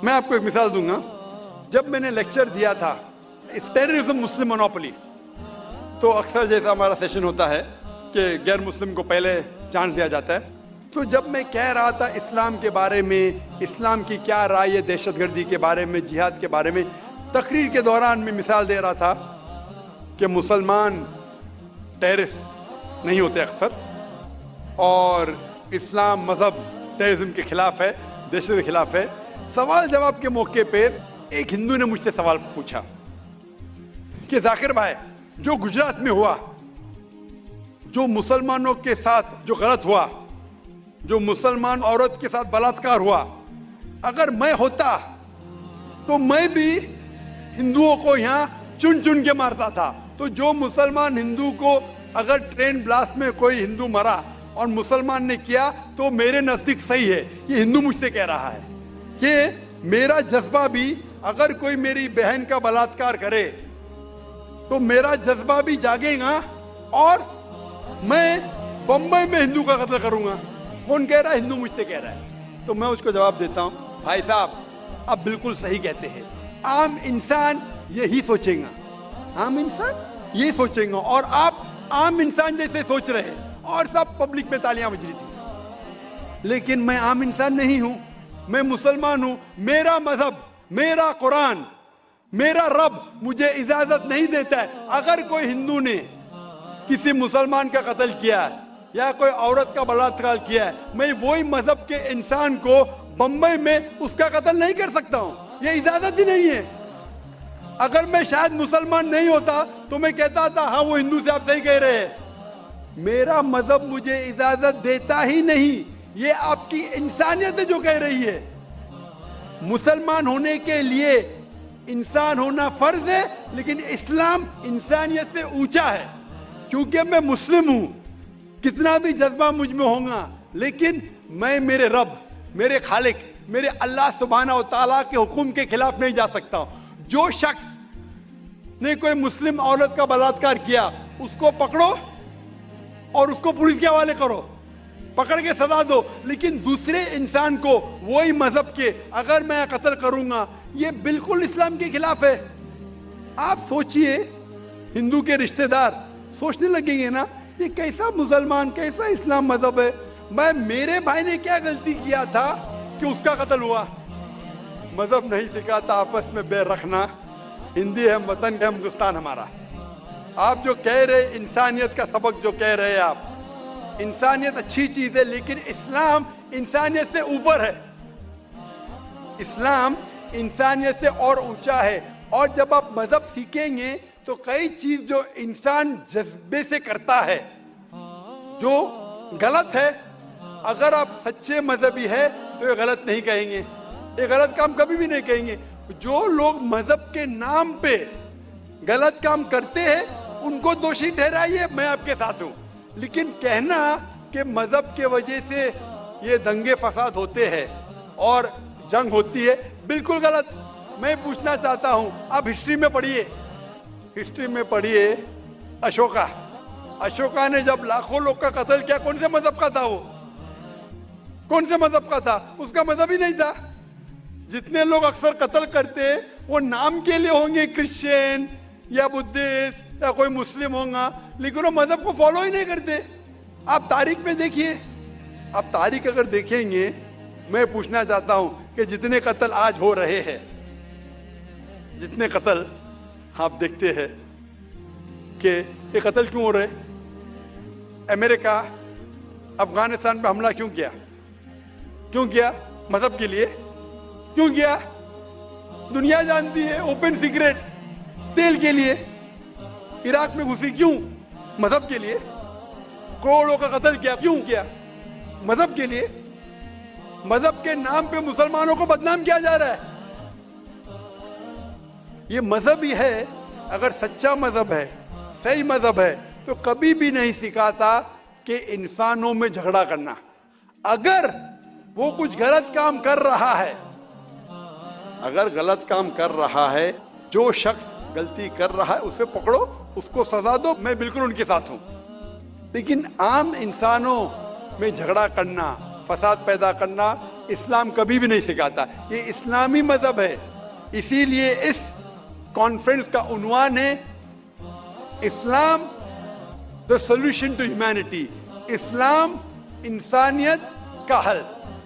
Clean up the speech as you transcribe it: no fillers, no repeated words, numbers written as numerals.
میں آپ کو ایک مثال دوں گا. جب میں نے لیکچر دیا تھا ٹیررزم مسلم مونوپولی، تو اکثر جیسا ہمارا سیشن ہوتا ہے کہ غیر مسلم کو پہلے چانس دیا جاتا ہے، تو جب میں کہہ رہا تھا اسلام کے بارے میں، اسلام کی کیا رائے ہے دہشت گردی کے بارے میں، جہاد کے بارے میں، تقریر کے دوران میں مثال دے رہا تھا کہ مسلمان ٹیررسٹ نہیں ہوتے اکثر، اور اسلام مذہب ٹیررزم کے خلاف ہے، دہشت کے خلاف ہے. سوال جواب کے موقع پہ ایک ہندو نے مجھ سے سوال پوچھا کہ ذاکر بھائی، جو گجرات میں ہوا، جو مسلمانوں کے ساتھ جو غلط ہوا، جو مسلمان عورت کے ساتھ بلاತ್کار ہوا، اگر میں ہوتا تو میں بھی ہندوؤں کو یہاں چن چن کے مارتا تھا. تو جو مسلمان ہندو کو اگر ٹرین بلاسٹ میں کوئی ہندو مرا اور مسلمان نے کیا تو میرے نزدیک صحیح ہے. یہ ہندو مجھ سے کہہ رہا ہے کہ میرا جذبہ بھی، اگر کوئی میری بہن کا بلاತ್کار کرے تو میرا جذبہ بھی جاگے گا اور میں بمبئی میں ہندو کا قتل کروں گا. کون کہہ رہا ہے؟ ہندو مجھ سے کہہ رہا ہے. تو میں اس کو جواب دیتا ہوں، بھائی صاحب آپ بالکل صحیح کہتے ہیں. عام انسان یہی سوچیں گا، عام انسان یہی سوچیں گا، اور آپ عام انسان جیسے سوچ رہے اور سب پبلک میں تالیاں بج رہی تھی. لیکن میں عام انسان نہیں ہوں، میں مسلمان ہوں. میرا مذہب، میرا قرآن، میرا رب مجھے اجازت نہیں دیتا ہے اگر کوئی ہندو نے کسی مسلمان کا قتل کیا ہے یا کوئی عورت کا بلاತ್کار کیا ہے، میں وہی مذہب کے انسان کو بمبئی میں اس کا قتل نہیں کر سکتا ہوں. یہ اجازت ہی نہیں ہے. اگر میں شاید مسلمان نہیں ہوتا تو میں کہتا تھا ہاں وہ ہندو سے آپ صحیح کہہ رہے ہیں. میرا مذہب مجھے اجازت دیتا ہی نہیں. یہ آپ کی انسانیت ہے جو کہہ رہی ہے. مسلمان ہونے کے لیے انسان ہونا فرض ہے، لیکن اسلام انسانیت سے اونچا ہے. کیونکہ میں مسلم ہوں، کتنا بھی جذبہ مجھ میں ہوگا، لیکن میں میرے رب، میرے خالق، میرے اللہ سبحانہ و تعالیٰ کے حکم کے خلاف نہیں جا سکتا ہوں. جو شخص نے کوئی مسلم عورت کا بلاತ್کار کیا اس کو پکڑو اور اس کو پولیس کے حوالے کرو، پکڑ کے سزا دو. لیکن دوسرے انسان کو وہی مذہب کے اگر میں قتل کروں گا، یہ بالکل اسلام کے خلاف ہے. آپ سوچئے، ہندو کے رشتہ دار سوچنے لگیں گے نا یہ کیسا مسلمان، کیسا اسلام مذہب ہے. میرے بھائی نے کیا غلطی کیا تھا کہ اس کا قتل ہوا؟ مذہب نہیں سکھاتا آپس میں بیر رکھنا. ہندی ہے وطن ہے ہندوستان ہمارا. آپ جو کہہ رہے انسانیت کا سبق جو کہہ رہے آپ، انسانیت اچھی چیز ہے، لیکن اسلام انسانیت سے اوپر ہے. اسلام انسانیت سے اور اونچا ہے. اور جب آپ مذہب سیکھیں گے تو کئی چیز جو انسان جذبے سے کرتا ہے جو غلط ہے، اگر آپ سچے مذہبی ہے تو یہ غلط نہیں کہیں گے، یہ غلط کام کبھی بھی نہیں کہیں گے. جو لوگ مذہب کے نام پہ غلط کام کرتے ہیں ان کو دوشی ٹھہرائیے، میں آپ کے ساتھ ہوں. لیکن کہنا کہ مذہب کے وجہ سے یہ دنگے فساد ہوتے ہیں اور جنگ ہوتی ہے، بالکل غلط. میں پوچھنا چاہتا ہوں، آپ ہسٹری میں پڑھیے، ہسٹری میں پڑھیے اشوکا نے جب لاکھوں لوگ کا قتل کیا، کون سے مذہب کا تھا؟ وہ کون سے مذہب کا تھا؟ اس کا مذہب ہی نہیں تھا. جتنے لوگ اکثر قتل کرتے وہ نام کے لیے ہوں گے، کرسچین یا بدھسٹ یا کوئی مسلم ہوں گا، لیکن وہ مذہب کو فالو ہی نہیں کرتے. آپ تاریخ میں دیکھیے، آپ تاریخ اگر دیکھیں گے، میں پوچھنا چاہتا ہوں کہ جتنے قتل آج ہو رہے ہیں، جتنے قتل آپ دیکھتے ہیں کہ یہ قتل کیوں ہو رہے؟ امریکہ افغانستان پہ حملہ کیوں کیا؟ کیوں کیا؟ مذہب کے لیے. کیوں کیا؟ دنیا جانتی ہے، اوپن سیکریٹ، تیل کے لیے. عراق میں گھسی کیوں؟ مذہب کے لیے. کروڑوں کا قتل کیا کیوں کیا؟ مذہب کے لیے. مذہب کے نام پہ مسلمانوں کو بدنام کیا جا رہا ہے. یہ مذہب ہی ہے. اگر سچا مذہب ہے، صحیح مذہب ہے، تو کبھی بھی نہیں سکھاتا کہ انسانوں میں جھگڑا کرنا. اگر وہ کچھ غلط کام کر رہا ہے، اگر غلط کام کر رہا ہے، جو شخص غلطی کر رہا ہے اسے پکڑو، اس کو سزا دو، میں بالکل ان کے ساتھ ہوں. لیکن عام انسانوں میں جھگڑا کرنا، فساد پیدا کرنا، اسلام کبھی بھی نہیں سکھاتا. یہ اسلامی مذہب ہے. اسی لیے اس کانفرنس کا عنوان ہے اسلام the solution to humanity. اسلام انسانیت کا حل.